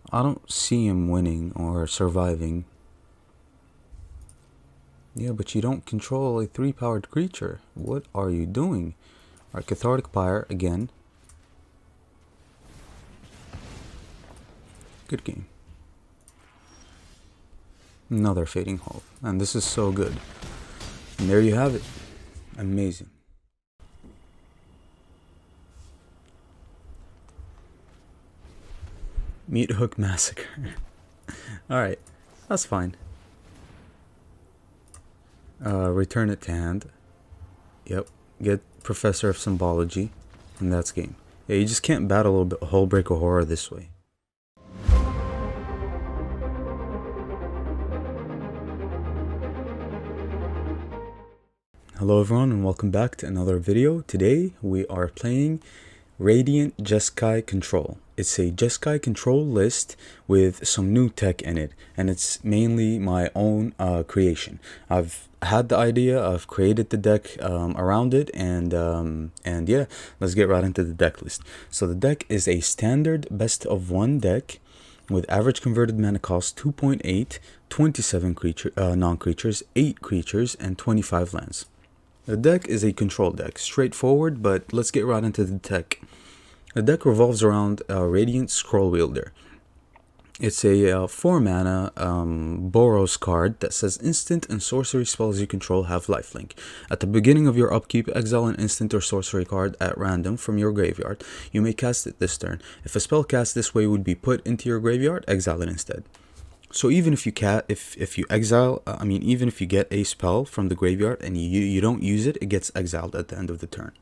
I don't see him winning or surviving. Yeah, but you don't control a 3-powered creature. What are you doing? Alright, Cathartic Pyre again. Good game. Another Fading Hope. And this is so good. And there you have it. Amazing. Meat Hook Massacre. Alright, that's fine. Return it to hand. Yep. Get Professor of Symbology. And that's game. Yeah, you just can't battle a Hullbreaker Horror this way. Hello everyone and welcome back to another video. Today we are playing Radiant JESKAI Control. It's a JESKAI control list with some new tech in it, and it's mainly my own creation. I've had the idea, I've created the deck around it, and yeah, let's get right into the deck list. So the deck is a standard best of 1 deck with average converted mana cost 2.8, 27 non-creatures, 8 creatures, and 25 lands. The deck is a control deck, straightforward, but let's get right into the tech. The deck revolves around Radiant Scroll Wielder. It's a 4 mana Boros card that says instant and sorcery spells you control have lifelink. At the beginning of your upkeep, exile an instant or sorcery card at random from your graveyard. You may cast it this turn. If a spell cast this way would be put into your graveyard, exile it instead. So even if you even if you get a spell from the graveyard and you don't use it, it gets exiled at the end of the turn.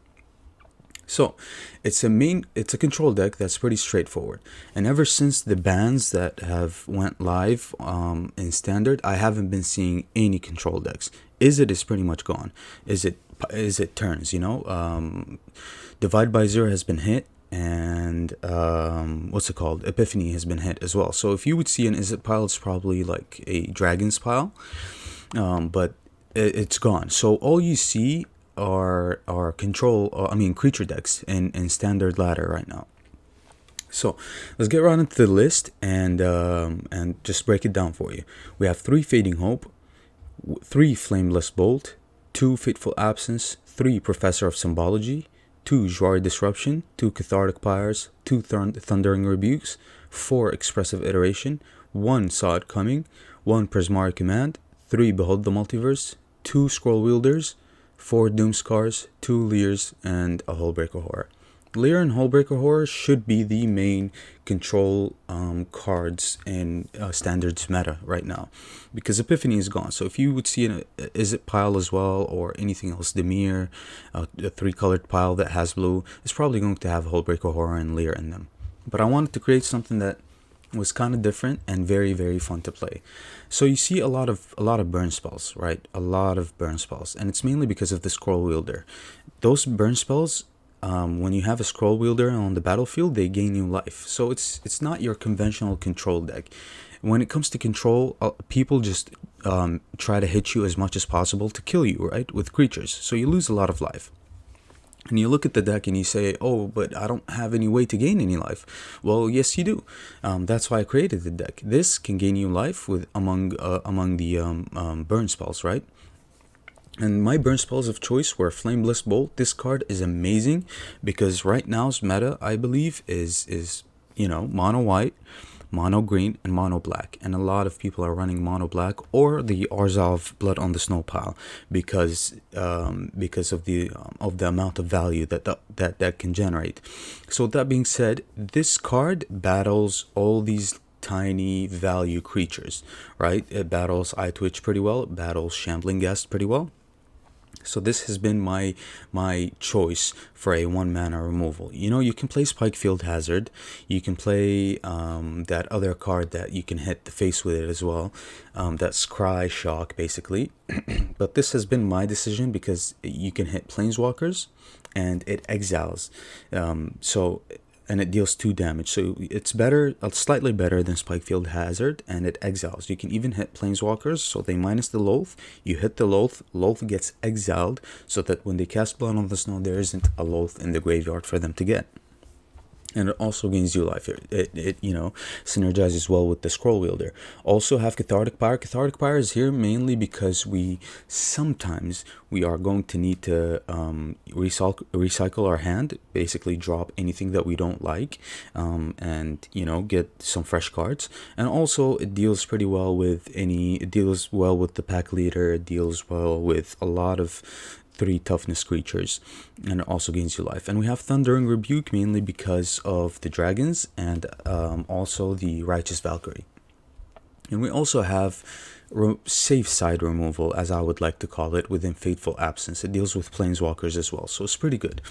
So it's a control deck that's pretty straightforward. And ever since the bans that have went live in standard, I haven't been seeing any control decks. Izzet is pretty much gone. Izzet turns, you know. Divide by Zero has been hit. And what's it called? Epiphany has been hit as well. So if you would see an Izzet pile, it's probably like a Dragon's pile, but it's gone. So all you see are creature decks in standard ladder right now. So let's get right into the list and just break it down for you. We have 3 Fading Hope, 3 Flameless Bolt, 2 Fateful Absence, 3 Professor of Symbology, 2 Jwari Disruption, 2 Cathartic Pyres, 2 Thundering Rebukes, 4 Expressive Iteration, 1 Saw It Coming, 1 Prismari Command, 3 Behold the Multiverse, 2 Scroll Wielders, 4 Doomskars, 2 Leers, and a Hullbreaker Horror. Leer and Hullbreaker Horror should be the main control cards in standards meta right now, because Epiphany is gone. So if you would see an Izzet pile as well, or anything else, Demir, a 3-colored pile that has blue, it's probably going to have Hullbreaker Horror and Leer in them. But I wanted to create something that was kind of different and very, very fun to play. So you see a lot of burn spells, right? A lot of burn spells, and it's mainly because of the Scroll Wielder. Those burn spells, when you have a Scroll Wielder on the battlefield, they gain you life. So it's not your conventional control deck. When it comes to control, people just try to hit you as much as possible to kill you, right, with creatures. So you lose a lot of life. And you look at the deck and you say, oh, but I don't have any way to gain any life. Well, yes, you do. That's why I created the deck. This can gain you life with among the burn spells, right? And my burn spells of choice were Flameless Bolt. This card is amazing because right now's meta, I believe, is mono white, mono green, and mono black. And a lot of people are running mono black or the Orzhov Blood on the Snow pile because of the amount of value that can generate. So that being said, this card battles all these tiny value creatures, right? It battles Eye Twitch pretty well. It battles Shambling Ghast pretty well. So this has been my choice for a 1 mana removal. You know, you can play Spikefield Hazard. You can play that other card that you can hit the face with it as well. That's Cry Shock, basically. But this has been my decision because you can hit Planeswalkers and it exiles. And it deals 2 damage, so it's slightly better than Spikefield Hazard, and it exiles. You can even hit Planeswalkers, so they minus the Loath. You hit the Loath gets exiled, so that when they cast Blood on the Snow, there isn't a Loath in the graveyard for them to get. and it also gains you life. It synergizes well with the scroll wielder. Also have cathartic pyre. Cathartic pyre is here mainly because we sometimes we are going to need to recycle our hand, basically drop anything that we don't like, and get some fresh cards. And also it deals pretty well with it deals well with the pack leader. It deals well with a lot of 3 toughness creatures, and it also gains you life. And we have Thundering Rebuke mainly because of the dragons, and also the Righteous Valkyrie. And we also have safe side removal, as I would like to call it, within Fateful Absence. It deals with planeswalkers as well, so it's pretty good.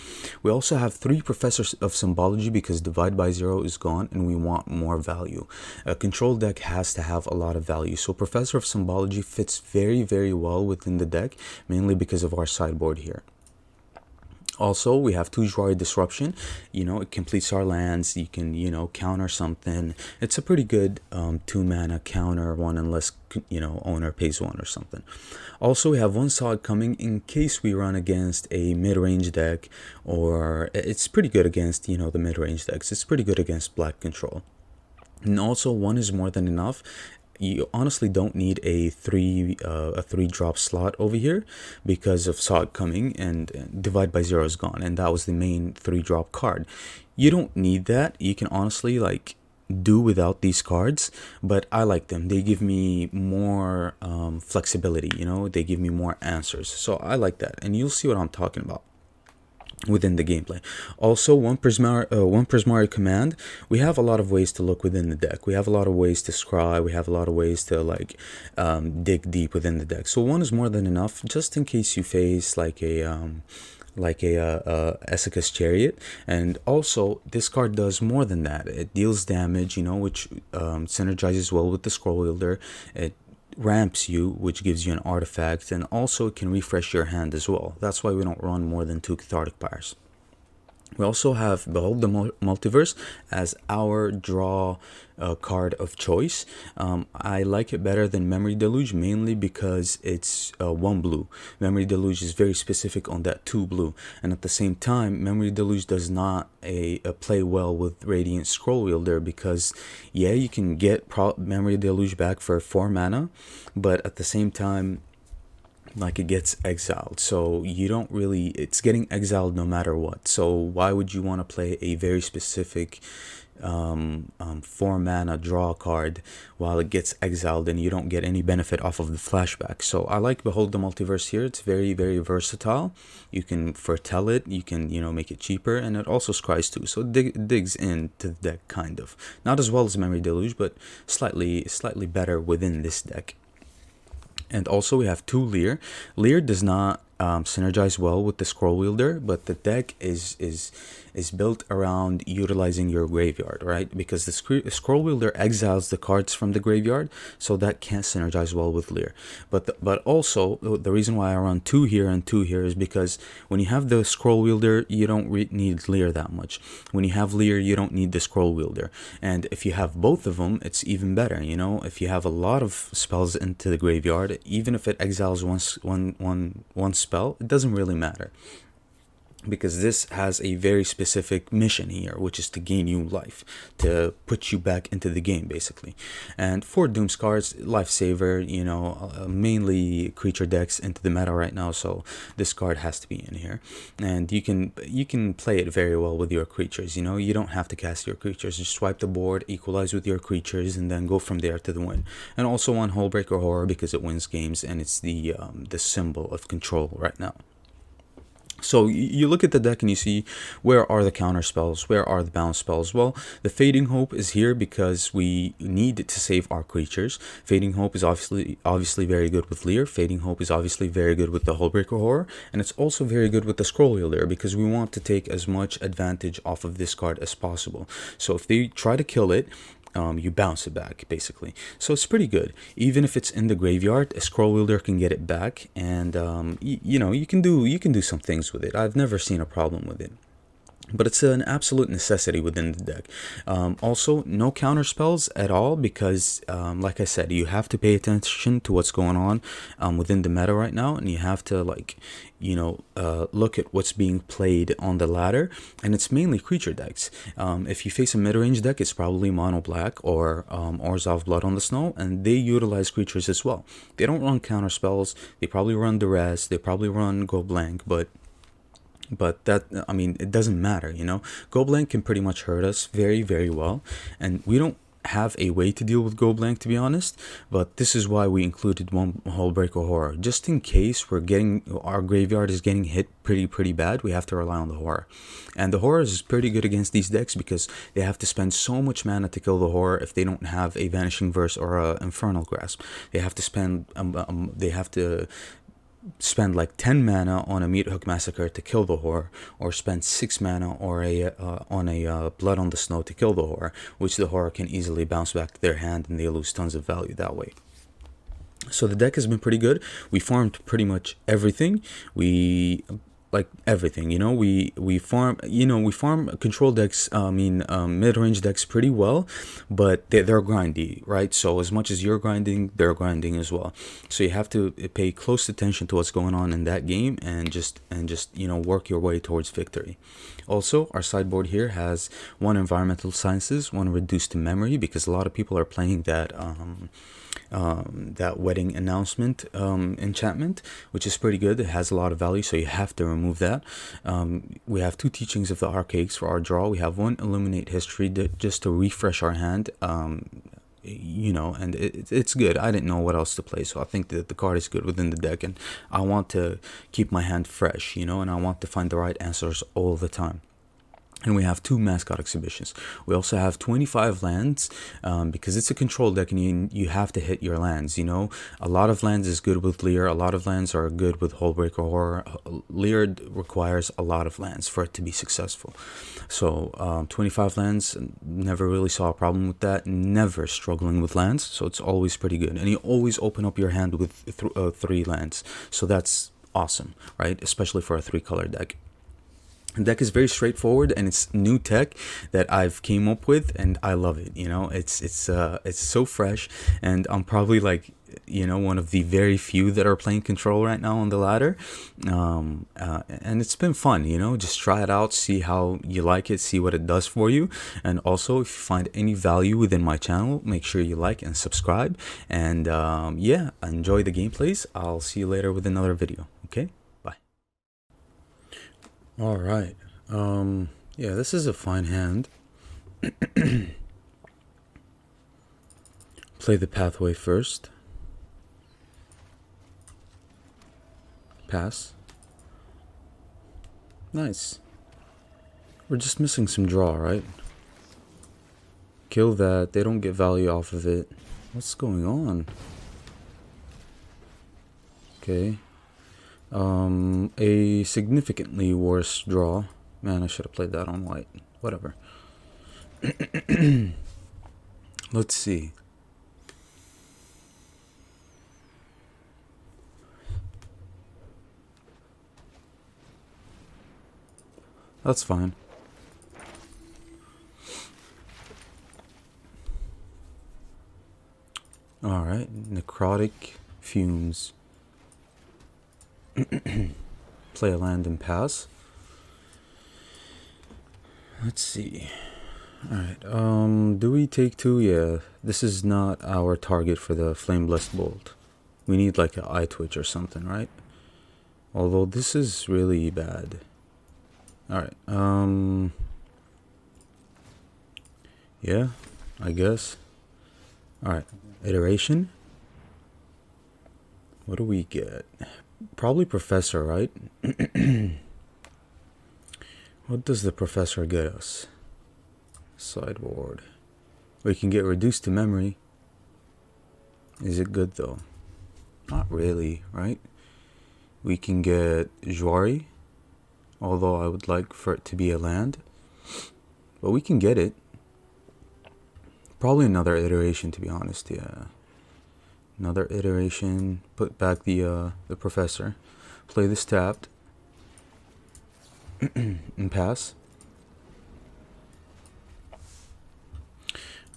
We also have 3 Professors of Symbology because Divide by Zero is gone and we want more value. A control deck has to have a lot of value, so Professor of Symbology fits very, very well within the deck, mainly because of our sideboard here. Also, we have 2 Jwari Disruption. It completes our lands. You can, counter something. It's a pretty good 2 mana counter one, unless, owner pays 1 or something. Also, we have 1 Sod coming in case we run against a mid-range deck, or it's pretty good against, the mid-range decks. It's pretty good against black control. And also, 1 is more than enough. You honestly don't need a 3 drop slot over here because of Sod coming, and Divide by Zero is gone, and that was the main 3 drop card. You don't need that. You can honestly do without these cards, but I like them. They give me more flexibility, they give me more answers, so I like that, and you'll see what I'm talking about within the gameplay. Also, one Prismari command. We have a lot of ways to look within the deck. We have a lot of ways to scry. We have a lot of ways to dig deep within the deck. So 1 is more than enough, just in case you face like a Esika's Chariot. And also, this card does more than that. It deals damage, which synergizes well with the scroll wielder. It ramps you, which gives you an artifact, and also it can refresh your hand as well. That's why we don't run more than 2 Cathartic Pyres. We also have Behold the Multiverse as our draw card of choice. I like it better than Memory Deluge, mainly because it's 1 blue. Memory Deluge is very specific on that 2 blue, and at the same time, Memory Deluge does not play well with Radiant Scroll Wielder, because you can get Memory Deluge back for 4 mana, but at the same time, it gets exiled, so you don't really, it's getting exiled no matter what. So why would you want to play a very specific 4 mana draw card while it gets exiled and you don't get any benefit off of the flashback? So I like Behold the Multiverse here. It's very, very versatile. You can foretell it, you can make it cheaper, and it also scries too, so it digs into the deck, kind of not as well as Memory Deluge, but slightly better within this deck. And also we have 2 Leer. Leer does not synergize well with the scroll wielder, but the deck is built around utilizing your graveyard, right? Because the scroll wielder exiles the cards from the graveyard, so that can't synergize well with Leer. But also the reason why I run 2 here and 2 here is because when you have the scroll wielder, you don't need Leer that much. When you have Leer, you don't need the scroll wielder. And if you have both of them, it's even better. If you have a lot of spells into the graveyard, even if it exiles one spell, it doesn't really matter, because this has a very specific mission here, which is to gain you life, to put you back into the game, basically. And for Doomscar's Lifesaver, mainly creature decks into the meta right now, so this card has to be in here. And you can play it very well with your creatures. You don't have to cast your creatures. Just swipe the board, equalize with your creatures, and then go from there to the win. And also on Hullbreaker Horror, because it wins games and it's the symbol of control right now. So you look at the deck and you see, where are the counter spells? Where are the bounce spells? Well, the Fading Hope is here because we need to save our creatures. Fading Hope is obviously very good with Leer. Fading Hope is obviously very good with the Hullbreaker Horror, and it's also very good with the Scroll Wielder, because we want to take as much advantage off of this card as possible. So if they try to kill it, you bounce it back, basically. So it's pretty good. Even if it's in the graveyard, a scroll wielder can get it back, and you can do some things with it. I've never seen a problem with it. but it's an absolute necessity within the deck. Also, no counter spells at all because, like I said, you have to pay attention to what's going on within the meta right now, and you have to, like, look at what's being played on the ladder, and it's mainly creature decks. If you face a mid-range deck, it's probably mono black or Orzhov Blood on the Snow, and they utilize creatures as well. They don't run counter spells. They probably run duress. They probably run go blank, but that, I mean, it doesn't matter, Go blank can pretty much hurt us very, very well, and we don't have a way to deal with go blank, to be honest. But this is why we included one Hullbreaker Horror, just in case our graveyard is getting hit pretty bad. We have to rely on the horror, and the horror is pretty good against these decks because they have to spend so much mana to kill the horror. If they don't have a Vanishing Verse or a Infernal Grasp, they have to spend like 10 mana on a Meat Hook Massacre to kill the horror, or spend 6 mana or on a Blood on the Snow to kill the horror, which the horror can easily bounce back to their hand and they lose tons of value that way. So the deck has been pretty good. We farmed pretty much everything. Like everything, we farm control decks, mid-range decks pretty well, but they're grindy, right? So as much as you're grinding, they're grinding as well. So you have to pay close attention to what's going on in that game, and just work your way towards victory. Also, our sideboard here has one Environmental Sciences, one Reduced to Memory, because a lot of people are playing that Wedding Announcement enchantment, which is pretty good. It has a lot of value, so you have to remove that. We have 2 Teachings of the Archaics for our draw. We have 1 Illuminate History just to refresh our hand. And it's good. I didn't know what else to play, so I think that the card is good within the deck, and I want to keep my hand fresh, and I want to find the right answers all the time. And we have 2 Mascot Exhibitions. We also have 25 lands, because it's a control deck and you have to hit your lands, A lot of lands is good with Leer. A lot of lands are good with Hullbreaker Horror. Leer requires a lot of lands for it to be successful. So 25 lands, never really saw a problem with that. Never struggling with lands, so it's always pretty good. And you always open up your hand with 3 lands. So that's awesome, right? Especially for a 3-color deck. The deck is very straightforward, and it's new tech that I've came up with, and I love it. It's so fresh, and I'm probably like one of the very few that are playing control right now on the ladder, and it's been fun. Just try it out, see how you like it, see what it does for you. And also, if you find any value within my channel, make sure you like and subscribe, and yeah, enjoy the gameplays. I'll see you later with another video. Okay, bye. All right. Yeah, this is a fine hand. Play the Pathway first. Pass. Nice. We're just missing some draw, right? Kill that. They don't get value off of it. What's going on? Okay. A significantly worse draw. Man, I should have played that on white. Whatever. Let's see. That's fine. Alright, Necrotic Fumes. Play a land and pass. Let's see. Alright, do we take 2? Yeah, this is not our target for the Flame Blessed Bolt. We need like an Eye Twitch or something, right? Although this is really bad. Alright, yeah, I guess. Alright, Iteration. What do we get? Probably Professor, right? What does the Professor get us? Sideboard. We can get Reduced to Memory. Is it good though? Not really, right? We can get Jwari, although I would like for it to be a land. But we can get it. Probably another iteration, to be honest, yeah. Another iteration. Put back the Professor. Play this tapped. And pass.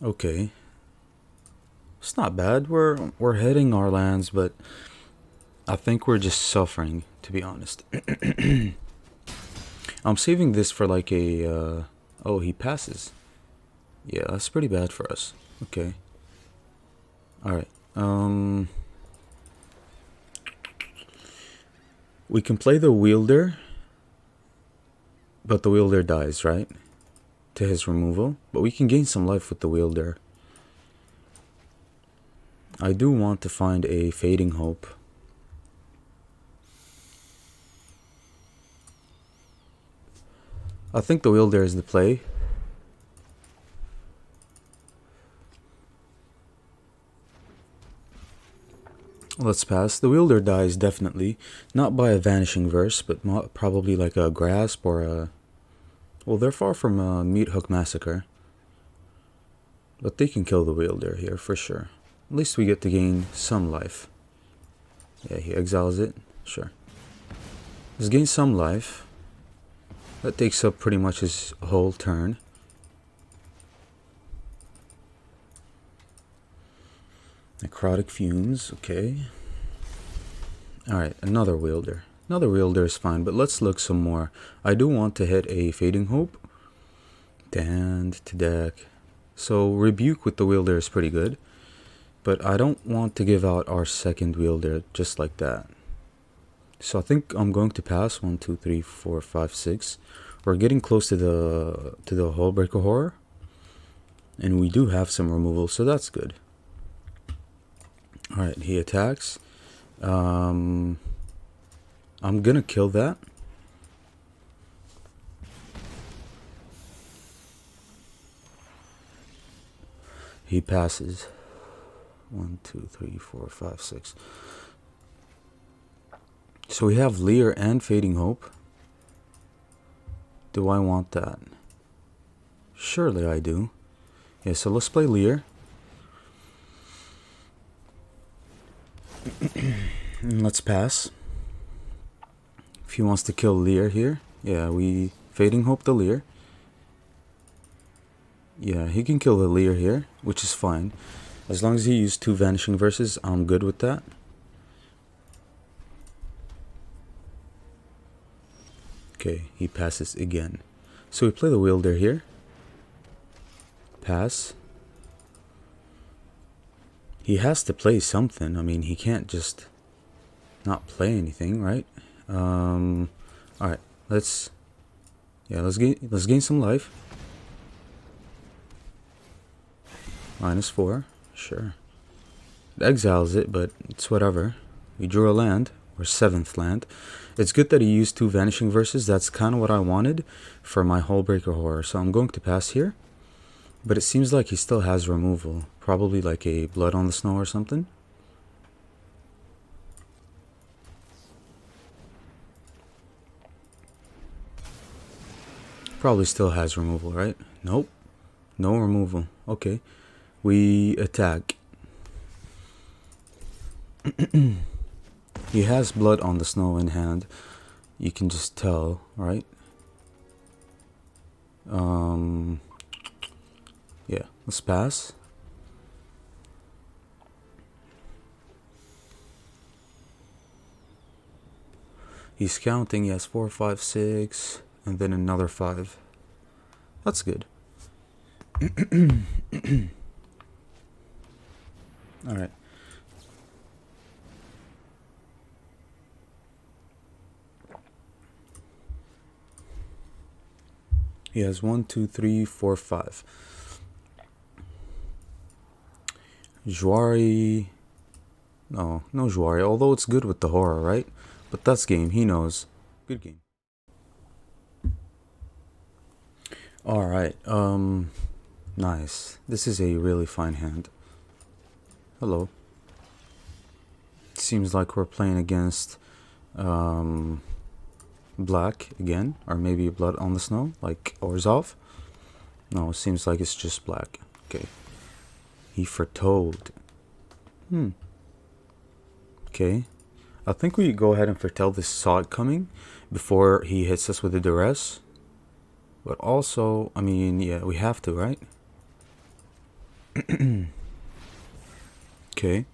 Okay. It's not bad. We're hitting our lands, but I think we're just suffering, to be honest. I'm saving this for like a oh, he passes. Yeah, that's pretty bad for us. Okay. Alright. We can play the wielder, but the wielder dies, right? To his removal. But we can gain some life with the wielder. I do want to find a fading hope. I think the wielder is the play. Let's pass. The wielder dies definitely. Not by a vanishing verse, but probably like a grasp or a... Well, they're far from a meat hook massacre. But they can kill the wielder here for sure. At least we get to gain some life. Yeah, he exiles it. Sure. Let's gain some life. That takes up pretty much his whole turn. Necrotic fumes, okay. Alright, another wielder. Another wielder is fine, but let's look some more. I do want to hit a fading hope. And to deck. So rebuke with the wielder is pretty good. But I don't want to give out our second wielder just like that. So I think I'm going to pass. 1, 2, 3, 4, 5, 6. We're getting close to the Hullbreaker Horror. And we do have some removal, so that's good. Alright, he attacks. I'm gonna kill that. He passes. 1, 2, 3, 4, 5, 6. So we have Leer and Fading Hope. Do I want that? Surely I do. Yeah, so let's play Leer. Let's pass. If he wants to kill Leer here, yeah, we Fading Hope the Leer. Yeah, he can kill the Leer here, which is fine. As long as he used 2 Vanishing Verses, I'm good with that. Okay, he passes again. So we play the Wielder here. Pass. He has to play something. I mean, he can't just not play anything, right? Alright, let's gain some life. -4, sure. It exiles it, but it's whatever. We drew a land, or 7th land. It's good that he used 2 Vanishing Verses. That's kind of what I wanted for my Hullbreaker Horror. So I'm going to pass here. But it seems like he still has removal. Probably like a Blood on the Snow or something. Probably still has removal, right? Nope. No removal. Okay. We attack. He has Blood on the Snow in hand. You can just tell, right? Yeah, let's pass. He's counting, he has 4, 5, 6, and then another 5. That's good. Alright. He has 1, 2, 3, 4, 5. Jouari. No Jouari. Although it's good with the horror, right? But that's game. He knows. Good game. Alright. Nice. This is a really fine hand. Hello. Seems like we're playing against black again, or maybe Blood on the Snow, like Orzhov. No, it seems like it's just black. Okay. He foretold. Okay. I think we go ahead and foretell this saw it coming before he hits us with the duress. But also, I mean, yeah, we have to, right? Okay.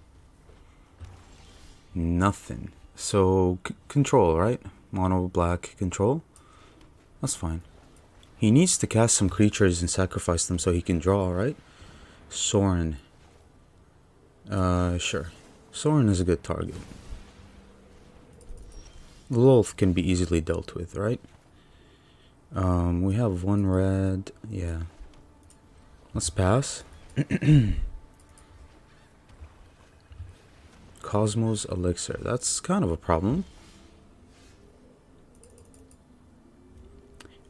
Nothing. So, control, right? Mono black control. That's fine. He needs to cast some creatures and sacrifice them so he can draw, right? Sorin. Sure. Sorin is a good target. Lolth can be easily dealt with, right? We have one red. Yeah. Let's pass. Cosmos Elixir. That's kind of a problem.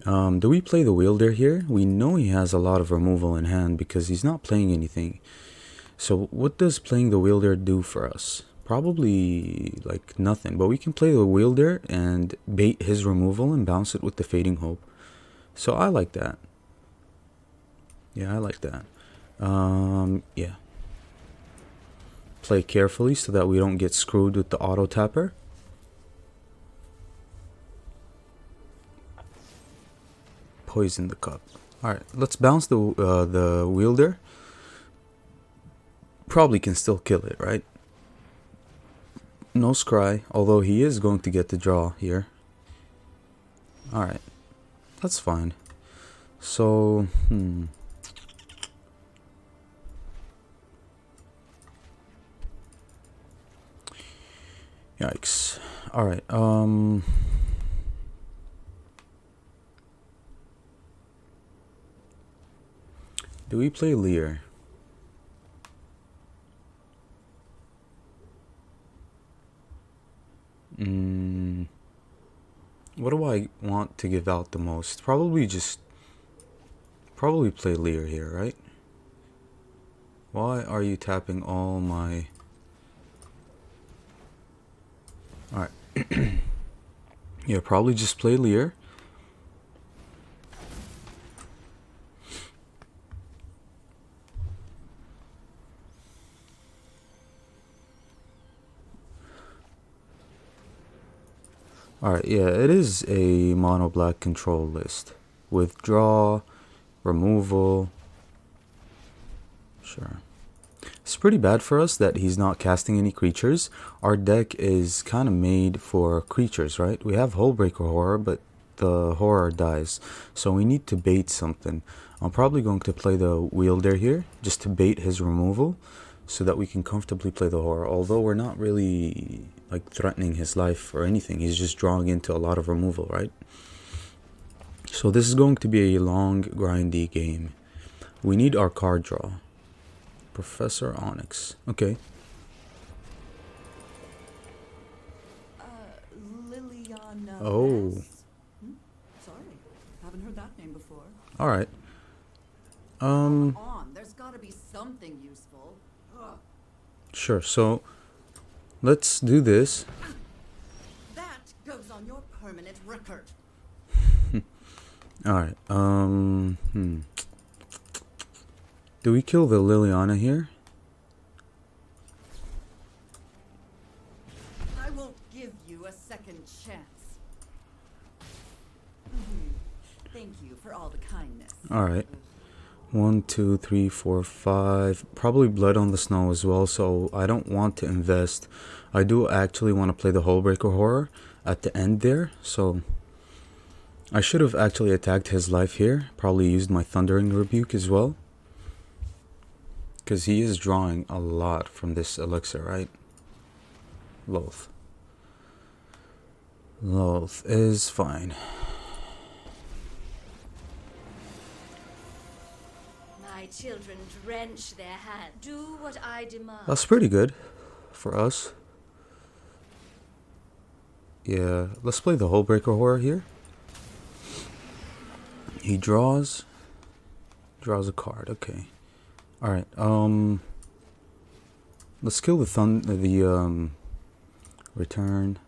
Do we play the wielder here? We know he has a lot of removal in hand because he's not playing anything. So what does playing the wielder do for us? Probably like nothing, but we can play the wielder and bait his removal and bounce it with the Fading Hope. So I like that. Yeah, I like that. Yeah. Play carefully so that we don't get screwed with the auto tapper. Poison the cup. Alright, let's bounce the wielder. Probably can still kill it, right? No scry, although he is going to get the draw here. Alright, that's fine. So, yikes. Alright, do we play Lear? What do I want to give out the most? Probably play Lear here, right? Why are you tapping all my... Alright. Yeah, probably just play Lear. Alright, yeah, it is a mono black control list. Withdraw, removal. Sure. It's pretty bad for us that he's not casting any creatures. Our deck is kind of made for creatures, right? We have Hullbreaker Horror, but the horror dies. So we need to bait something. I'm probably going to play the wielder here, just to bait his removal, so that we can comfortably play the horror. Although we're not really like threatening his life or anything. He's just drawing into a lot of removal, right? So this is going to be a long, grindy game. We need our card draw. Professor Onyx. Okay. Liliana. Oh. Sorry, haven't heard that name before. All right. Come on, there's got to be something useful. Ugh. Sure. So let's do this. That goes on your permanent record. All right. Do we kill the Liliana here? I won't give you a second chance. Thank you for all the kindness. All right. 1, 2, 3, 4, 5. Probably Blood on the Snow as well, so I don't want to invest. I do actually want to play the Hullbreaker Horror at the end there, so I should have actually attacked his life here. Probably used my Thundering Rebuke as well, because he is drawing a lot from this elixir, right? Loath. Loath is fine. My children drench their hands. Do what I demand. That's pretty good for us. Yeah, let's play the Hullbreaker Horror here. He draws a card. Okay. All right. Let's kill the return.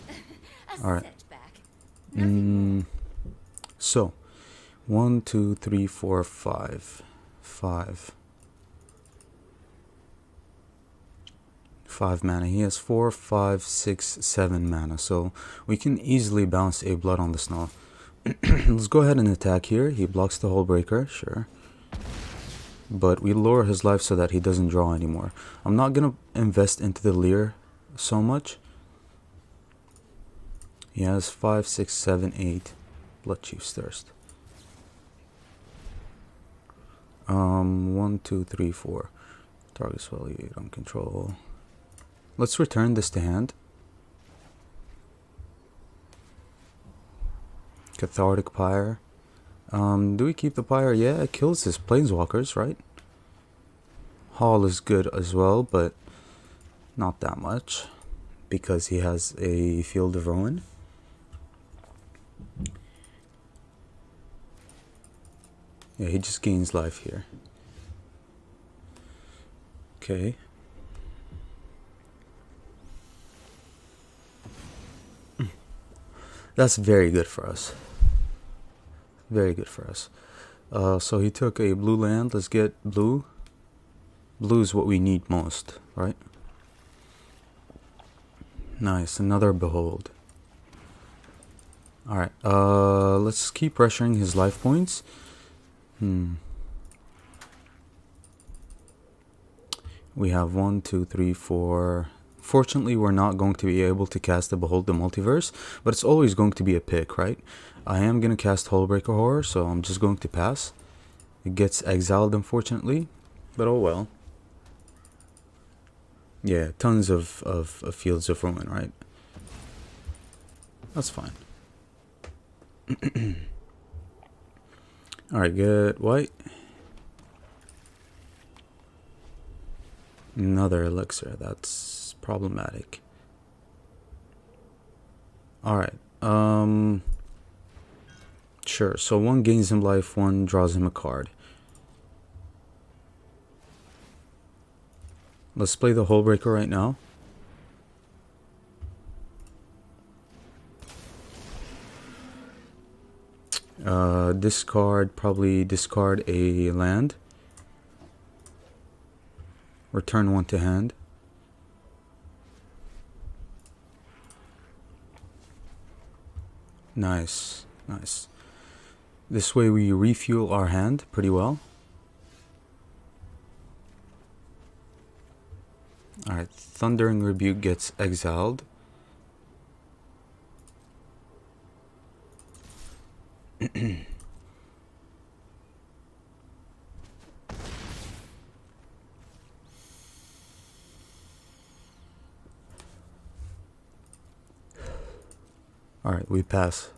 A All right. setback. So 1, 2, 3, 4, 5. 5 mana. He has 4, 5, 6, 7 mana. So we can easily bounce a Blood on the Snow. Let's go ahead and attack here. He blocks the Hullbreaker. Sure. but we lower his life so that he doesn't draw anymore. I'm not gonna invest into the Leer so much. He has 5, 6, 7, 8 Blood Chief's Thirst. 1, 2, 3, 4. Target's value you don't control. Let's return this to hand. Cathartic Pyre. Do we keep the Pyre? Yeah, it kills his planeswalkers, right? Hall is good as well, but not that much because he has a Field of Ruin. Yeah, he just gains life here. Okay. That's very good for us. Very good for us. So he took a blue land. Let's get blue. Blue is what we need most, right? Nice. Another Behold. Alright. Let's keep pressuring his life points. We have 1, 2, 3, 4. Fortunately, we're not going to be able to cast the Behold the Multiverse, but it's always going to be a pick, right? I am going to cast Hullbreaker Horror, so I'm just going to pass. It gets exiled, unfortunately, but oh well. Yeah, tons of Fields of Ruin, right? That's fine. Alright, get white. Another elixir, that's problematic. Alright, sure, so one gains him life, one draws him a card. Let's play the Hullbreaker right now. Probably discard a land. Return one to hand. Nice, nice. This way we refuel our hand pretty well. Alright, Thundering Rebuke gets exiled. Alright, we pass.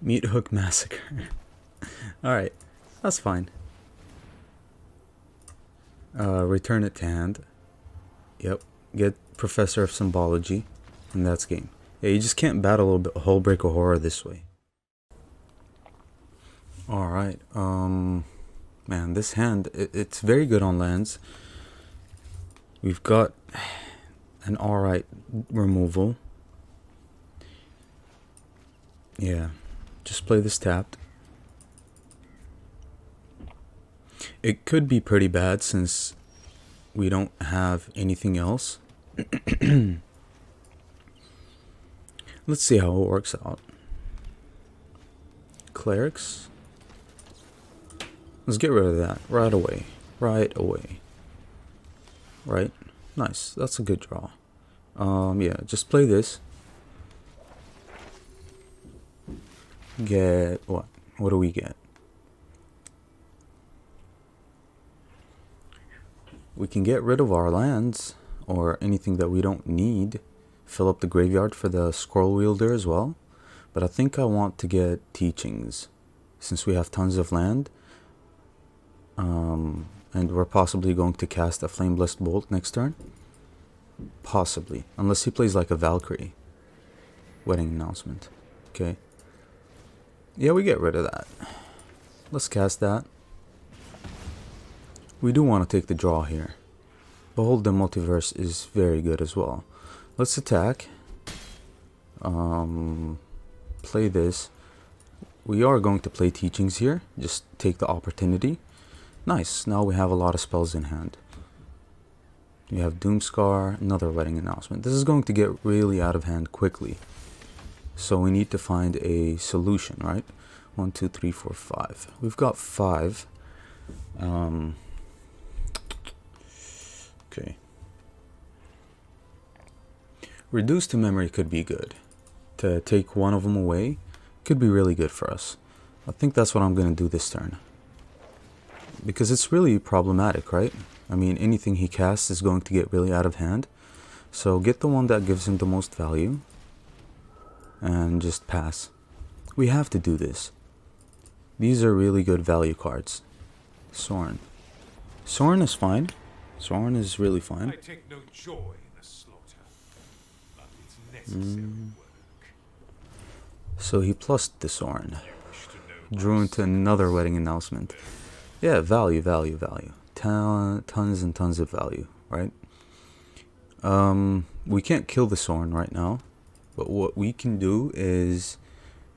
Meat Hook Massacre. Alright, that's fine. Return it to hand. Yep, get Professor of Symbology, and that's game. Yeah, you just can't battle a Hullbreaker Horror this way. Alright, man, this hand, it's very good on lands. We've got an alright removal. Yeah, just play this tapped. It could be pretty bad since we don't have anything else. Let's see how it works out. Clerics. Let's get rid of that right away. Right away. Right? Nice. That's a good draw. Yeah, just play this. Get what? What do we get? We can get rid of our lands or anything that we don't need. Fill up the graveyard for the Scroll Wielder as well. But I think I want to get Teachings since we have tons of land. And we're possibly going to cast a Flame Blessed Bolt next turn. Possibly. Unless he plays like a Valkyrie. Wedding Announcement. Okay. Yeah, we get rid of that. Let's cast that. We do want to take the draw here. Behold the Multiverse is very good as well. Let's attack. Play this. We are going to play Teachings here. Just take the opportunity. Nice. Now we have a lot of spells in hand. You have Doomscar, another wedding announcement. This is going to get really out of hand quickly. So we need to find a solution, right? 1, 2, 3, 4, 5. We've got 5. Okay. Reduce to memory could be good. To take one of them away could be really good for us. I think that's what I'm going to do this turn. Because it's really problematic, right? I mean, anything he casts is going to get really out of hand. So get the one that gives him the most value. And just pass. We have to do this. These are really good value cards. Soren. Soren is fine. Soren is really fine. I take no joy in the slaughter, but it's necessary work. So he plussed the Soren. Drew into another wedding announcement. Yeah, value. Tons and tons of value, right? We can't kill the Soren right now. But what we can do is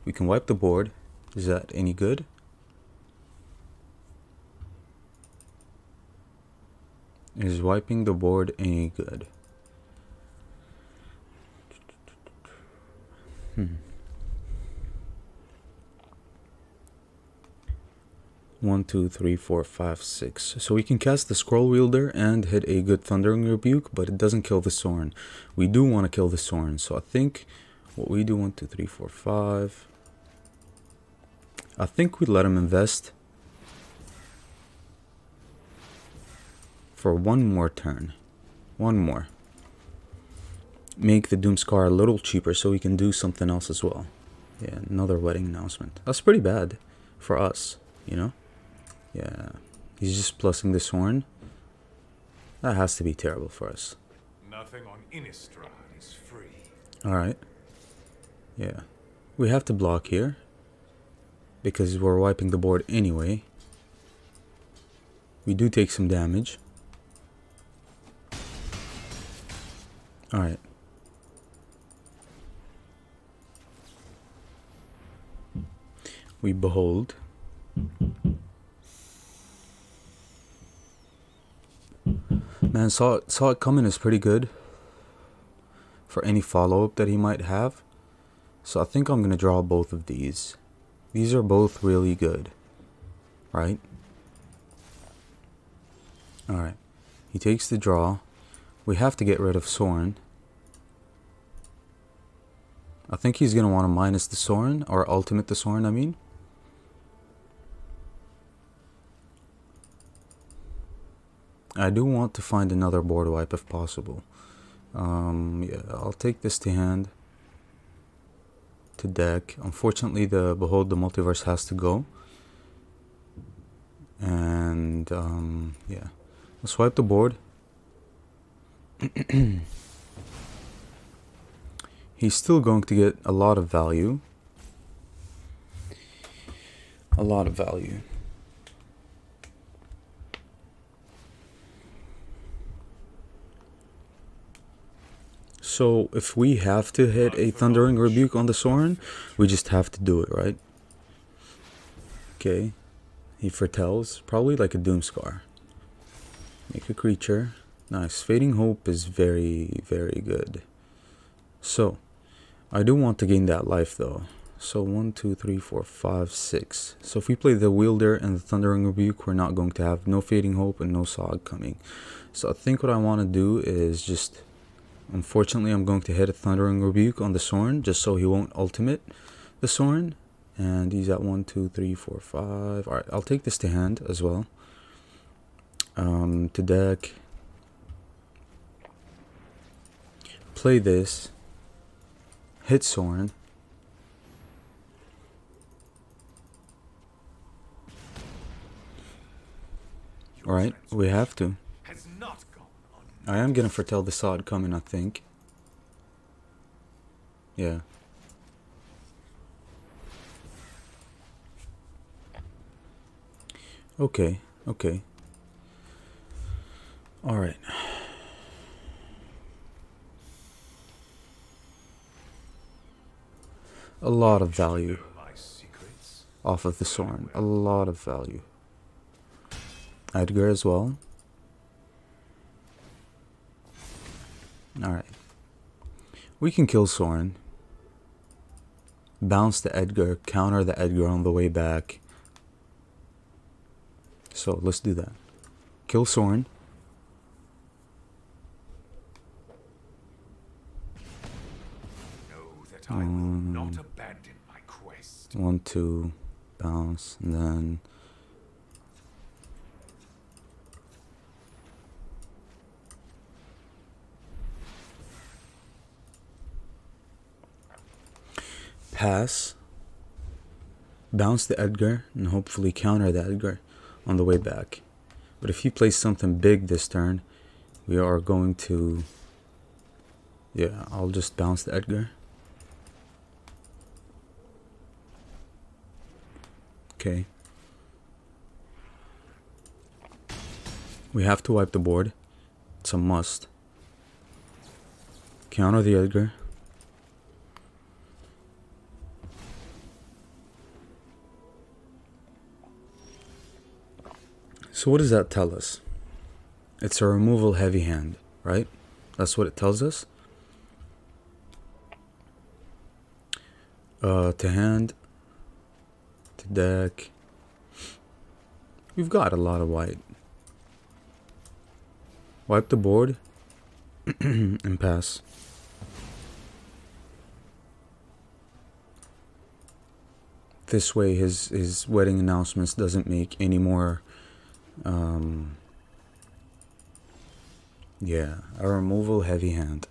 we can wipe the board. Is that any good? Is wiping the board any good? 1, 2, 3, 4, 5, 6. So we can cast the Scroll Wielder and hit a good Thundering Rebuke, but it doesn't kill the Soren. We do want to kill the Soren, so I think what we do, 1, 2, 3, 4, 5. I think we let him invest for one more turn. One more. Make the Doomscar a little cheaper so we can do something else as well. Yeah, another wedding announcement. That's pretty bad for us, you know? Yeah, he's just plussing this horn. That has to be terrible for us. Nothing on Innistrad is free. Alright. Yeah. We have to block here. Because we're wiping the board anyway. We do take some damage. Alright. We behold. Man, saw it coming is pretty good for any follow-up that he might have. So I think I'm going to draw both of these. These are both really good. Right? Alright. He takes the draw. We have to get rid of Soren. I think he's going to want to minus the Soren, or ultimate the Soren, I mean. I do want to find another board wipe if possible. Yeah, I'll take this to hand. To deck. Unfortunately, the Behold the Multiverse has to go. And, yeah. Let's wipe the board. He's still going to get a lot of value. A lot of value. So if we have to hit a Thundering Rebuke on the Soren, we just have to do it, right? Okay. He foretells. Probably like a Doomscar. Make a creature. Nice. Fading Hope is very, very good. So, I do want to gain that life though. So 1, 2, 3, 4, 5, 6. So if we play the Wielder and the Thundering Rebuke, we're not going to have no Fading Hope and no Sog coming. So I think what I want to do is just... Unfortunately, I'm going to hit a Thundering Rebuke on the Soren, just so he won't ultimate the Soren. And he's at 1, 2, 3, 4, 5. Alright, I'll take this to hand as well. To deck. Play this. Hit Soren. Alright, we have to. I am gonna foretell the Sod coming, I think. Yeah. Okay, okay. Alright. A lot of value off of the Soren. A lot of value. Edgar as well. Alright. We can kill Soren. Bounce the Edgar. Counter the Edgar on the way back. So let's do that. Kill Soren. Know that I will not abandon my quest. 1, 2, bounce, and then pass, bounce the Edgar, and hopefully counter the Edgar on the way back. But if he plays something big this turn, we are going to, yeah, I'll just bounce the Edgar. Okay. We have to wipe the board. It's a must. Counter the Edgar. So what does that tell us? It's a removal heavy hand, right? That's what it tells us. To hand, to deck. We've got a lot of white. Wipe the board and pass. This way his wedding announcements doesn't make any more yeah, a removal heavy hand.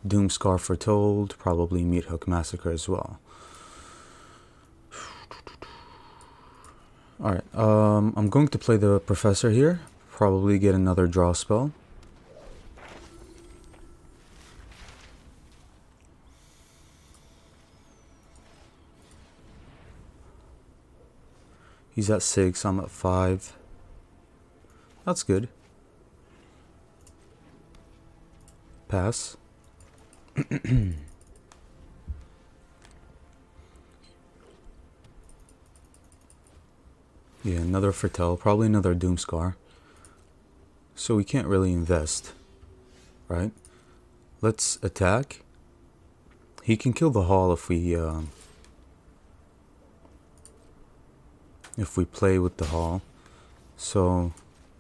Doomscar Foretold, probably Meat Hook Massacre as well. Alright, I'm going to play the Professor here. Probably get another draw spell. He's at 6, I'm at 5. That's good. Pass. Yeah, another Foretell, probably another Doomscar. So we can't really invest, right? Let's attack. He can kill the Hall if we play with the Hall. So,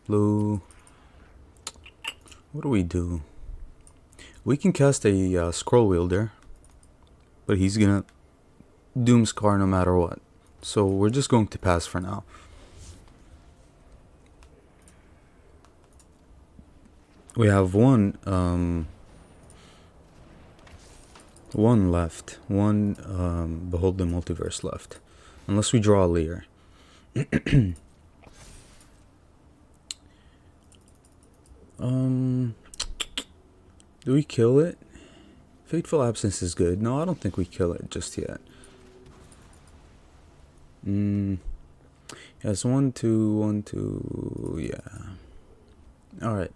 blue. What do we do? We can cast a Scroll Wielder, but he's gonna Doomscar no matter what. So we're just going to pass for now. We have one left. One Behold the Multiverse left. Unless we draw a Lear. Do we kill it? Fateful Absence is good. No, I don't think we kill it just yet. Yes, 1, 2, 1, 2. Yeah. Alright.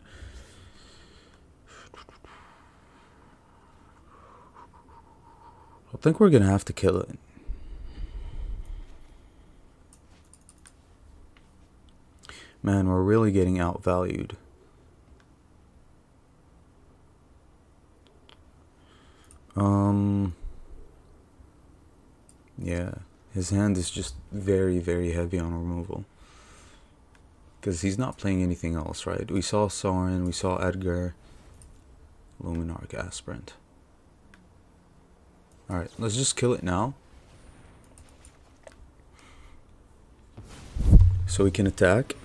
I think we're gonna have to kill it. Man, we're really getting outvalued. Yeah, his hand is just very, very heavy on removal. Because he's not playing anything else, right? We saw Soren, we saw Edgar, Luminarch Aspirant. Alright, let's just kill it now. So we can attack.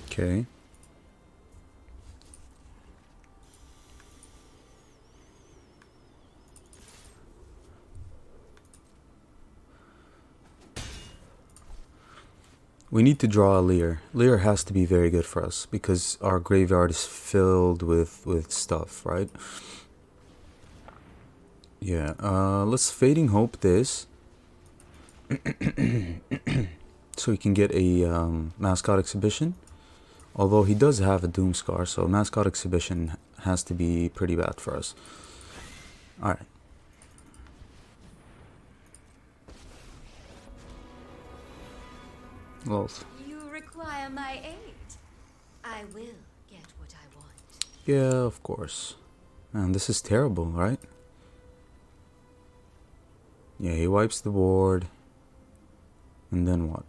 Okay. We need to draw a Lear. Lear has to be very good for us because our graveyard is filled with stuff, right? Yeah, let's Fading Hope this. So we can get a Mascot Exhibition. Although he does have a Doomscar, so Mascot Exhibition has to be pretty bad for us. Alright. Lol. You require my aid. I will get what I want. Yeah, of course. Man, this is terrible, right? Yeah, he wipes the board. And then what?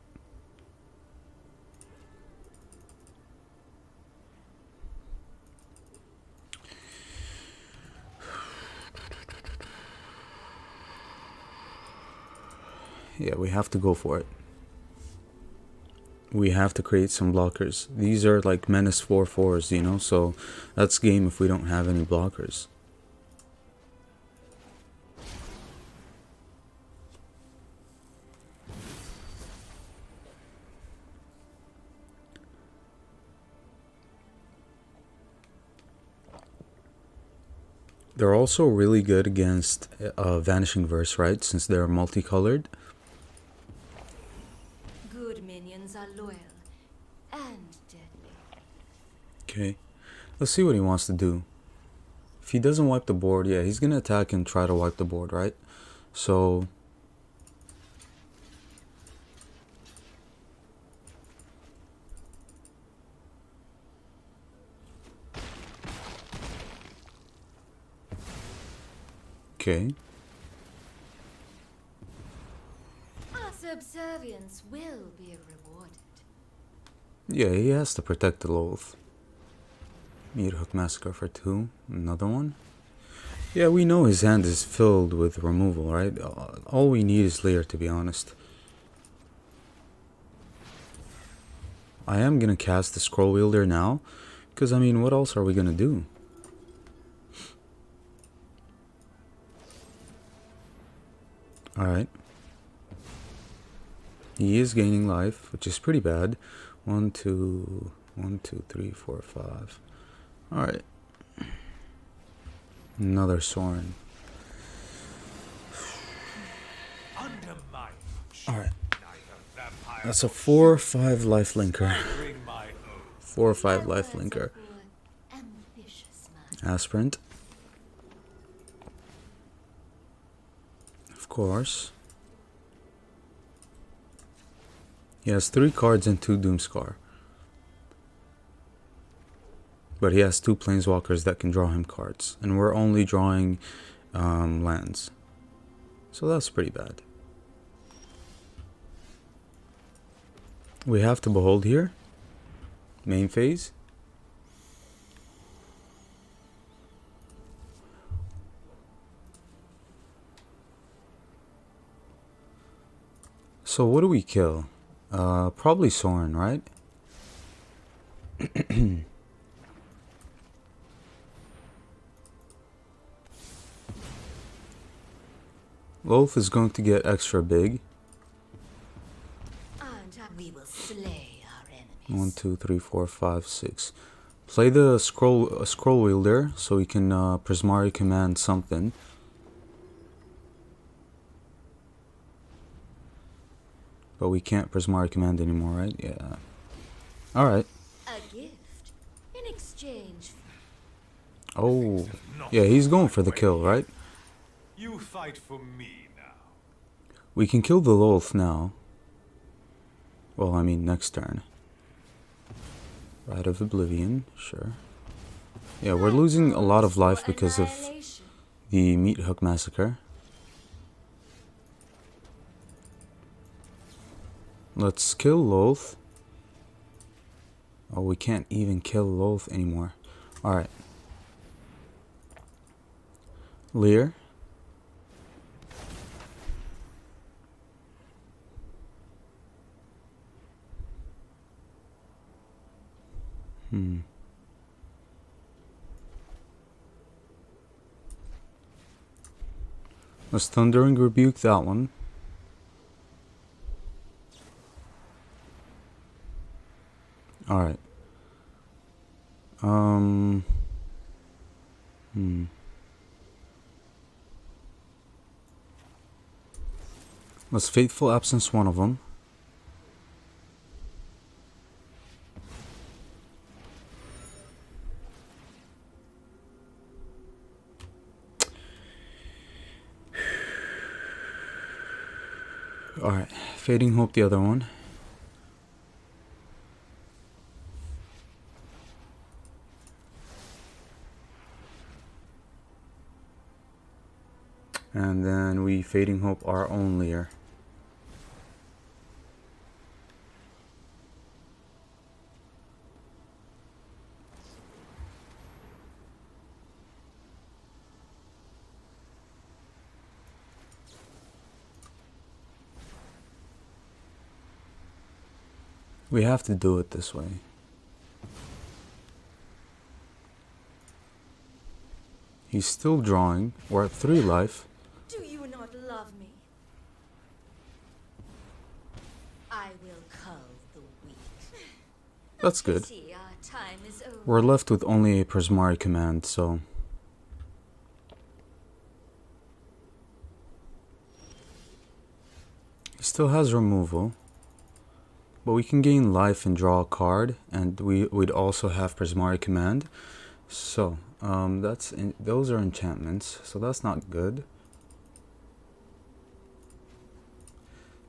Yeah, we have to go for it. We have to create some blockers. These are like menace 4/4s, you know, so that's game if we don't have any blockers. They're also really good against Vanishing Verse, right? Since they're multicolored. Good minions are loyal and deadly. Okay, let's see what he wants to do. If he doesn't wipe the board, yeah, he's gonna attack and try to wipe the board, right? So okay. Our subservience will be rewarded. Yeah, he has to protect the Loath. Meat Hook Massacre for 2. Another one. Yeah, we know his hand is filled with removal, right? All we need is Lear, to be honest. I am gonna cast the Scroll Wielder now, because I mean, what else are we gonna do? Alright. He is gaining life, which is pretty bad. 1, 2, 1, 2, 3, 4, 5. Alright. Another Soren. Under my watch, Alright. neither vampire That's a 4 or 5 life linker. bring my own. 4 or 5 life linker. Ambitious man. Aspirant. Of course. He has 3 cards and 2 Doomscar. But he has 2 Planeswalkers that can draw him cards. And we're only drawing lands. So that's pretty bad. We have to Behold here. Main phase. So what do we kill? Probably Soren, right? Loath is going to get extra big. We will slay our enemies. 1, 2, 3, 4, 5, 6. Play the scroll wielder so we can Prismari command something. But we can't Prismari command anymore, right? Yeah. Alright. A gift in exchange. Oh. Yeah, he's going for the kill, right? You fight for me now. We can kill the Loath now. Well, I mean, next turn. Rite of Oblivion, sure. Yeah, we're losing a lot of life because of the Meat Hook Massacre. Let's kill Loath. Oh, we can't even kill Loath anymore. Alright. Lear. Let's Thundering Rebuke that one. Alright. Let's Fateful Absence one of them. Alright, Fading Hope the other one. And then we Fading Hope our own Leer. We have to do it this way. He's still drawing. We're at 3 life. Do you not love me? I will cull the weak. That's good. See, our time is over. We're left with only a Prismari command, so... He still has removal. But we can gain life and draw a card, and we'd also have Prismari command. So, those are enchantments, so that's not good.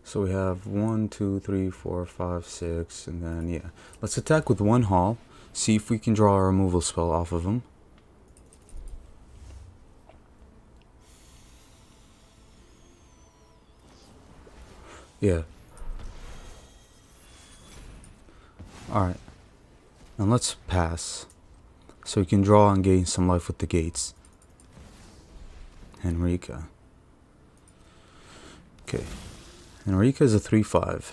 So we have 1, 2, 3, 4, 5, 6, and then yeah. Let's attack with 1 Hall, see if we can draw a removal spell off of him. Yeah. Alright. And let's pass. So we can draw and gain some life with the gates. Henrika. Okay. Henrika is a 3/5.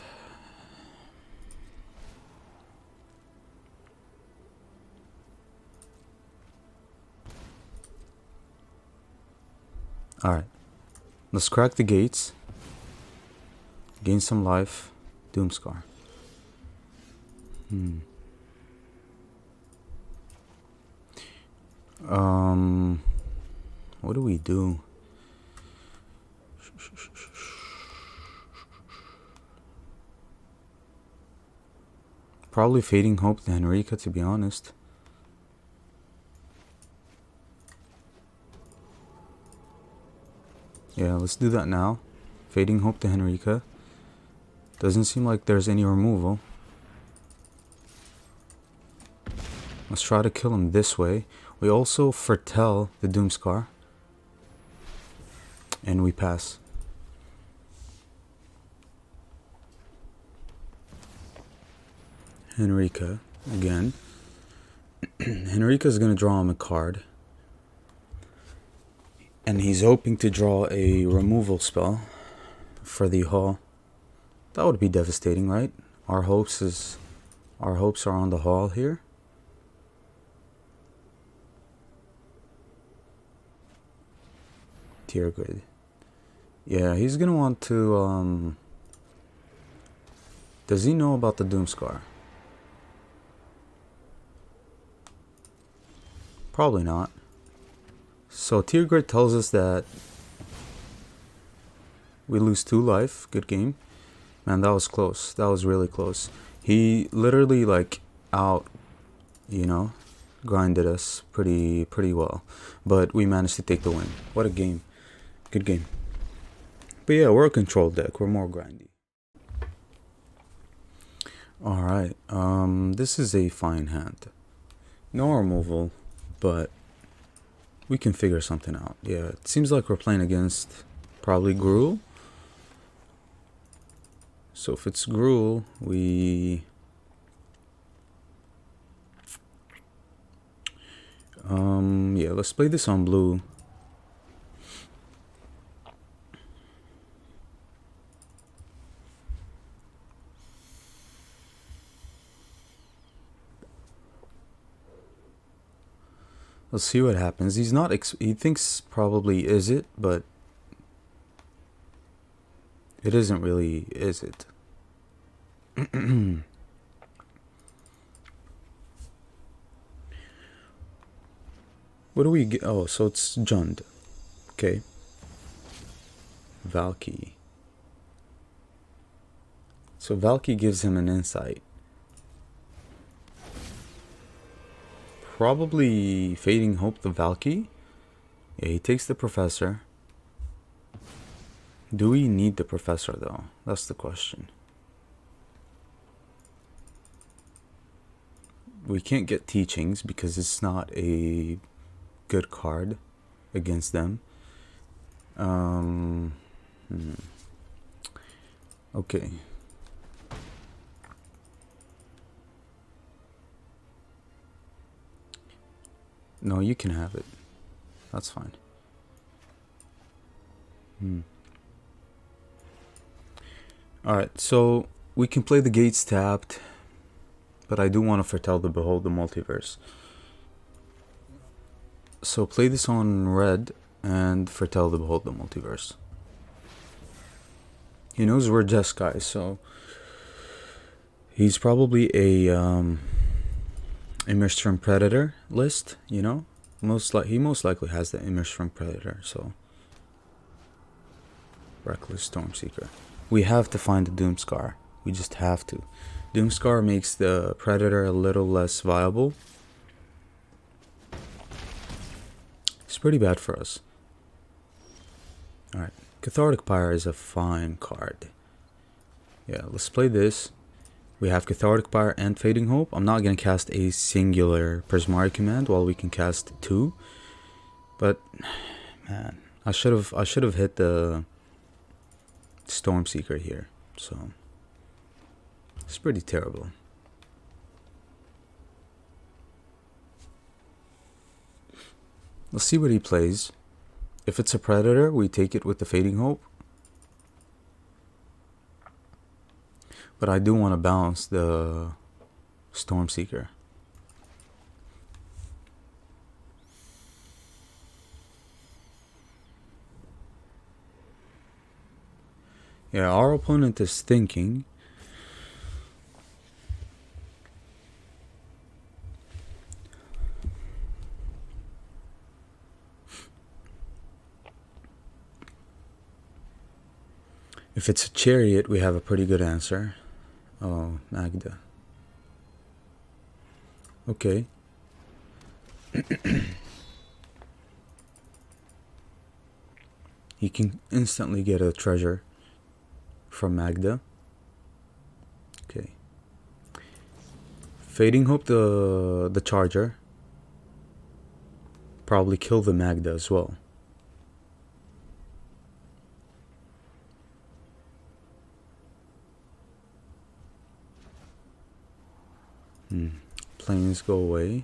Alright. Let's crack the gates. Gain some life. Doomscar. What do we do? Probably Fading Hope to Henrika, to be honest. Yeah, let's do that now. Fading Hope to Henrika. Doesn't seem like there's any removal. Let's try to kill him this way. We also foretell the Doomscar. And we pass. Henrika, again. Henrika's going to draw him a card. And he's hoping to draw a removal spell for the Hall. That would be devastating, right? Our hopes are on the Hall here. Tier grid. Yeah, he's gonna want to does he know about the Doomscar? Probably not. So tier grid tells us that we lose 2 life. Good game. Man, that was close. That was really close. He literally like grinded us pretty well. But we managed to take the win. What a game. Good game. But yeah, we're a control deck. We're more grindy. Alright. This is a fine hand. No removal, but we can figure something out. Yeah, it seems like we're playing against probably Gruel. So if it's Gruel, yeah, let's play this on blue. Let's see what happens. He's not he thinks probably is it, but it isn't really, is it? What do we get? Oh, so it's Jund. Okay. Valky. So Valky gives him an insight. Probably Fading Hope the Valky. Yeah, he takes the Professor. Do we need the Professor though? That's the question. We can't get Teachings because it's not a good card against them. Um, okay. No, you can have it. That's fine. Alright, so we can play the gates tapped, but I do want to foretell the Behold the Multiverse. So play this on red and foretell the Behold the Multiverse. He knows we're JESKAI, so he's probably a Immersed from Predator list, you know? He most likely has the Immersed from Predator, so Reckless Stormseeker. We have to find the Doomscar. We just have to. Doomscar makes the Predator a little less viable. It's pretty bad for us. Alright. Cathartic Pyre is a fine card. Yeah, let's play this. We have Cathartic Pyre and Fading Hope. I'm not going to cast a singular Prismari command while we can cast two. But, man, I should have hit the Stormseeker here. So, it's pretty terrible. Let's see what he plays. If it's a Predator, we take it with the Fading Hope. But I do want to balance the Stormseeker. Yeah, our opponent is thinking. If it's a Chariot, we have a pretty good answer. Oh, Magda. Okay. He can instantly get a treasure from Magda. Okay. Fading Hope the Charger. Probably kill the Magda as well. Planes go away.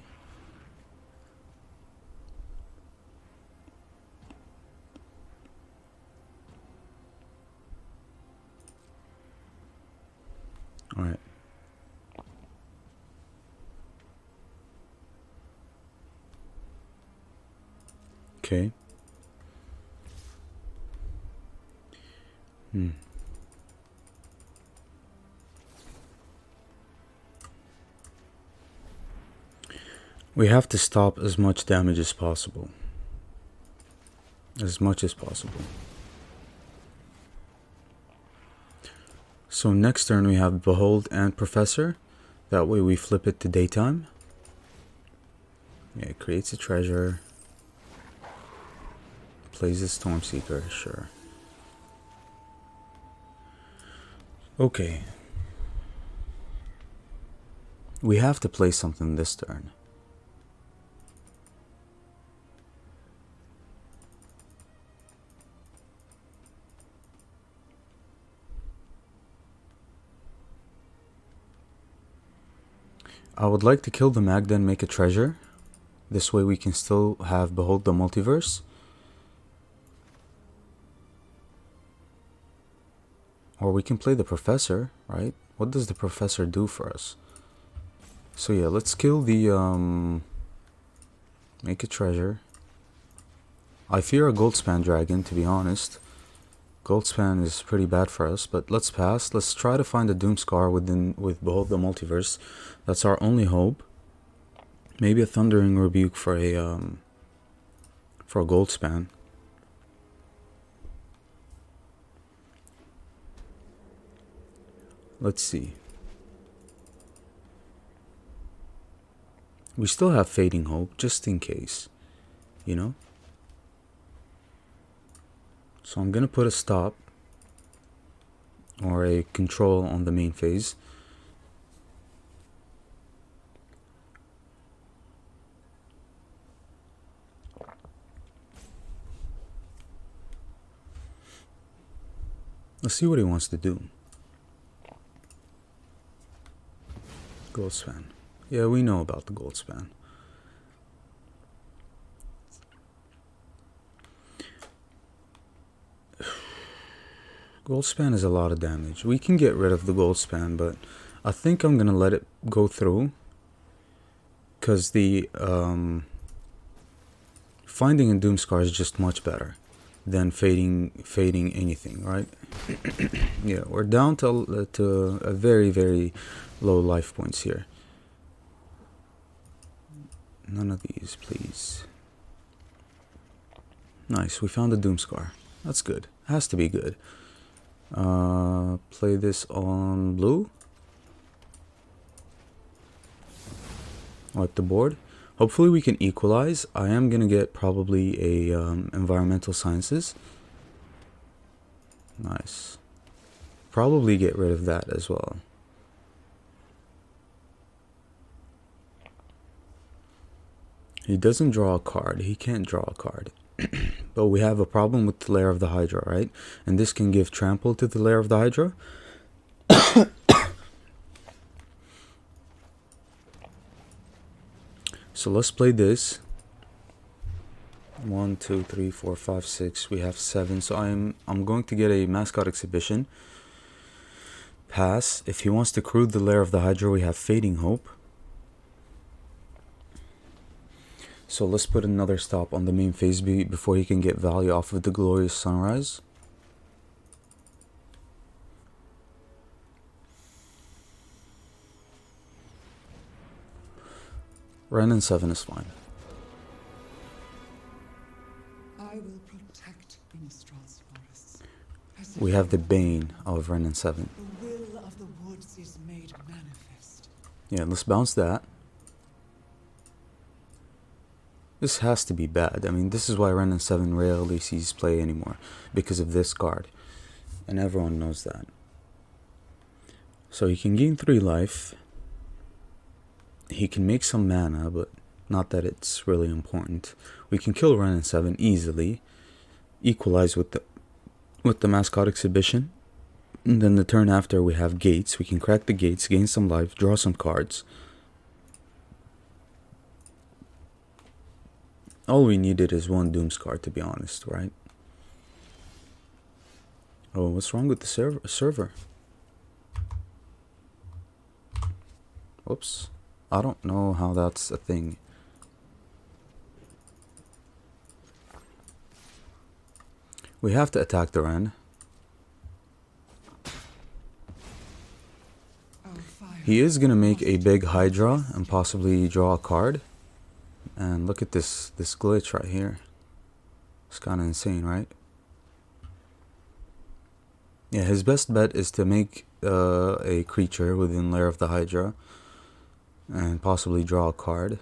All right. Okay. We have to stop as much damage as possible. As much as possible. So next turn we have Behold and Professor. That way we flip it to daytime. Yeah, it creates a treasure. Plays a Stormseeker, sure. Okay. We have to play something this turn. I would like to kill the Magda and make a treasure. This way we can still have Behold the Multiverse. Or we can play the Professor, right? What does the Professor do for us? So yeah, let's kill the make a treasure. I fear a Goldspan Dragon, to be honest. Goldspan is pretty bad for us, but let's pass. Let's try to find a Doomscar with Behold the Multiverse. That's our only hope. Maybe a Thundering Rebuke for a Goldspan. Let's see. We still have Fading Hope, just in case, you know? So I'm gonna put a stop or a control on the main phase. Let's see what he wants to do. Gold span. Yeah, we know about the gold span. Gold span is a lot of damage. We can get rid of the gold span, but I think I'm gonna let it go through, because the finding a Doomscar is just much better than fading anything, right? Yeah, we're down to a very, very low life points here. None of these, please. Nice, we found a Doomscar. That's good. Has to be good. Play this on blue. Wipe the board. Hopefully we can equalize. I am gonna get probably a environmental sciences. Nice. Probably get rid of that as well. He doesn't draw a card. He can't draw a card. But we have a problem with the Lair of the Hydra, right? And this can give trample to the Lair of the Hydra. So let's play this. 1, 2, 3, 4, 5, 6. We have 7. So I'm going to get a mascot exhibition. Pass. If he wants to crew the Lair of the Hydra, we have Fading Hope. So let's put another stop on the main phase before he can get value off of the Glorious Sunrise. Ren and 7 is fine. I will protect Innistral's forests. We have the Bane of Ren and 7. The will of the woods is made manifest. Yeah, let's bounce that. This has to be bad. I mean, this is why Ren and 7 rarely sees play anymore, because of this card. And everyone knows that. So he can gain 3 life. He can make some mana, but not that it's really important. We can kill Ren and 7 easily. Equalize with the mascot exhibition. And then the turn after we have gates. We can crack the gates, gain some life, draw some cards. All we needed is 1 Doomscar, to be honest, right? Oh, what's wrong with the server? Whoops. I don't know how that's a thing. We have to attack the Ren. He is gonna make a big Hydra and possibly draw a card. And look at this glitch right here. It's kind of insane, right? Yeah, his best bet is to make a creature within Lair of the Hydra and possibly draw a card.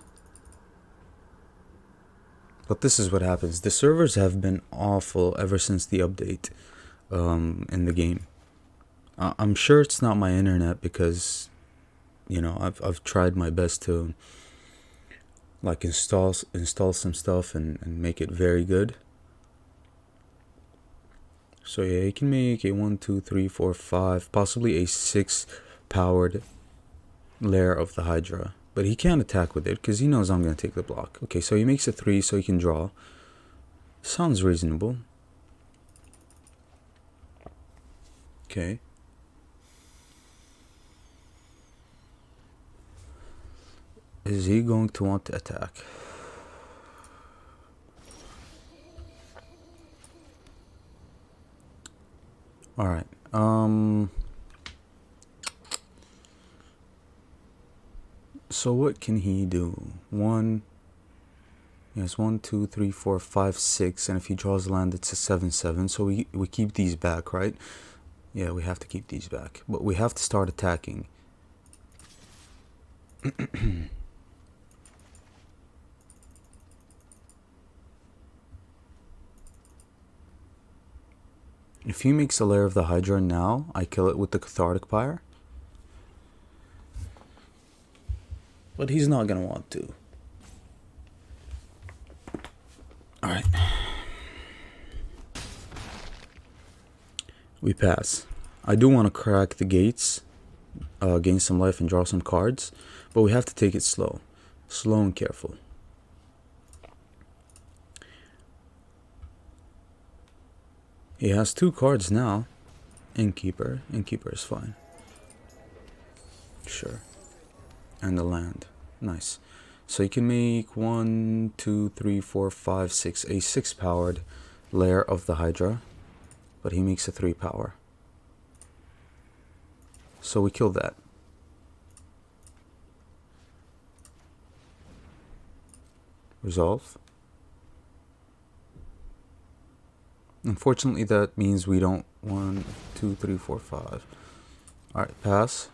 But this is what happens. The servers have been awful ever since the update in the game. I'm sure it's not my internet, because you know, I've tried my best to like install some stuff and make it very good. So yeah, you can make a 1, 2, 3, 4, 5, possibly a 6 powered Lair of the Hydra, but he can't attack with it because he knows I'm gonna take the block. Okay, so he makes a 3 so he can draw. Sounds reasonable. Okay. Is he going to want to attack? Alright, so what can he do? He has 1, 2, 3, 4, 5, 6, and if he draws land, it's a 7/7. So we keep these back, right? Yeah, we have to keep these back, but we have to start attacking. If he makes a Lair of the Hydra now, I kill it with the Cathartic Pyre. But he's not gonna want to. Alright. We pass. I do want to crack the gates, gain some life and draw some cards, but we have to take it slow. Slow and careful. He has 2 cards now. Innkeeper. Innkeeper is fine. Sure. And the land. Nice. So you can make 1, 2, 3, 4, 5, 6, a 6 powered lair of the Hydra. But he makes a 3 power. So we kill that. Resolve. Unfortunately, that means we don't. 1, 2, 3, 4, 5. Alright, pass.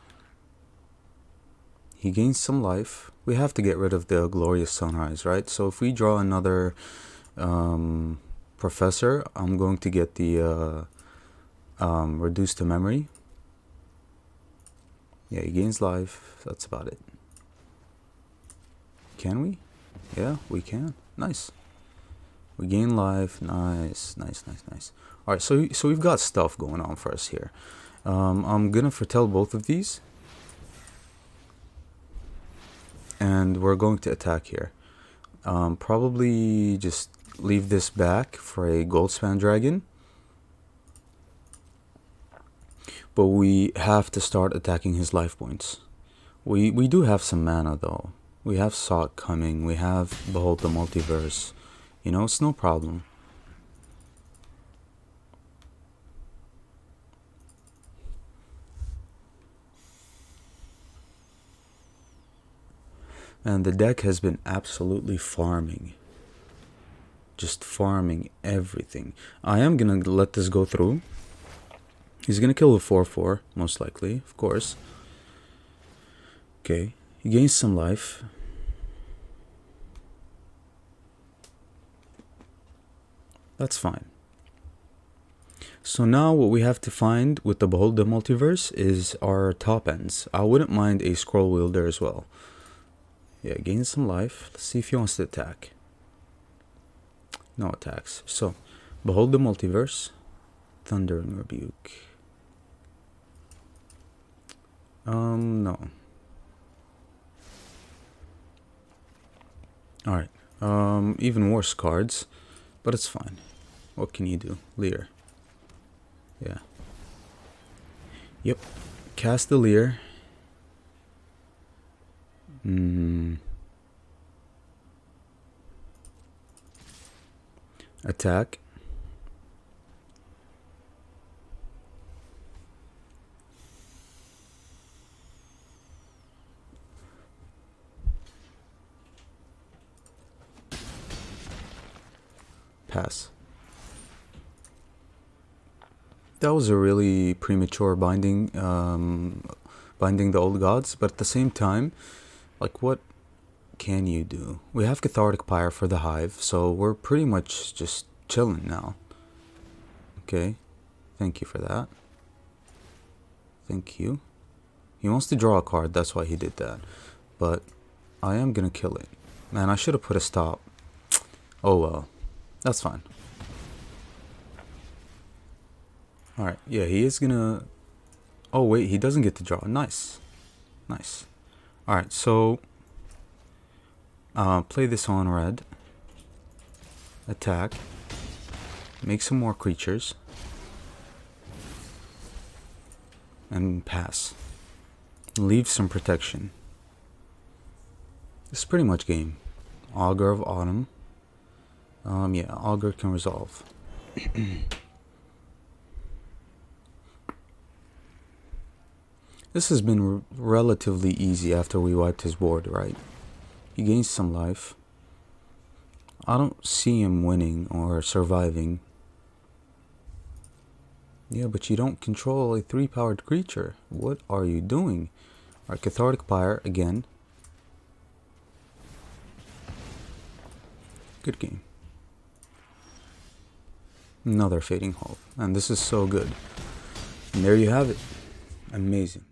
He gains some life. We have to get rid of the glorious sunrise, right? So if we draw another professor, I'm going to get the reduced to memory. Yeah, he gains life. That's about it. Can we? Yeah, we can. Nice. We gain life. Nice, nice, nice, nice. Alright, so we've got stuff going on for us here. I'm gonna foretell both of these. And we're going to attack here. Probably just leave this back for a Goldspan Dragon. But we have to start attacking his life points. We do have some mana though. We have Sock coming. We have Behold the Multiverse. You know, it's no problem. And the deck has been absolutely farming. Just farming everything. I am gonna let this go through. He's gonna kill a 4/4, most likely, of course. Okay, he gains some life. That's fine. So now what we have to find with the Behold the Multiverse is our top ends. I wouldn't mind a Scroll Wielder as well. Yeah, gains some life. Let's see if he wants to attack. No attacks. So, Behold the Multiverse. Thundering Rebuke. No. Alright. Even worse cards. But it's fine. What can you do? Leer. Yeah. Yep. Cast the Leer. Attack. Pass. That was a really premature binding the old gods, but at the same time, like, what can you do? We have Cathartic Pyre for the Hive, so we're pretty much just chilling now. Okay, thank you for that. Thank you. He wants to draw a card, that's why he did that. But I am gonna kill it. Man, I should have put a stop. Oh well, that's fine. Alright, yeah, he is gonna... Oh wait, he doesn't get to draw. Nice. Nice. Alright, so... play this on red. Attack. Make some more creatures. And pass. Leave some protection. It's pretty much game. Augur of Autumn. Yeah, Augur can resolve. This has been relatively easy after we wiped his board, right? He gains some life. I don't see him winning or surviving. Yeah, but you don't control a 3-powered creature. What are you doing? Alright, Cathartic Pyre again. Good game. Another Fading Hope. And this is so good. And there you have it. Amazing.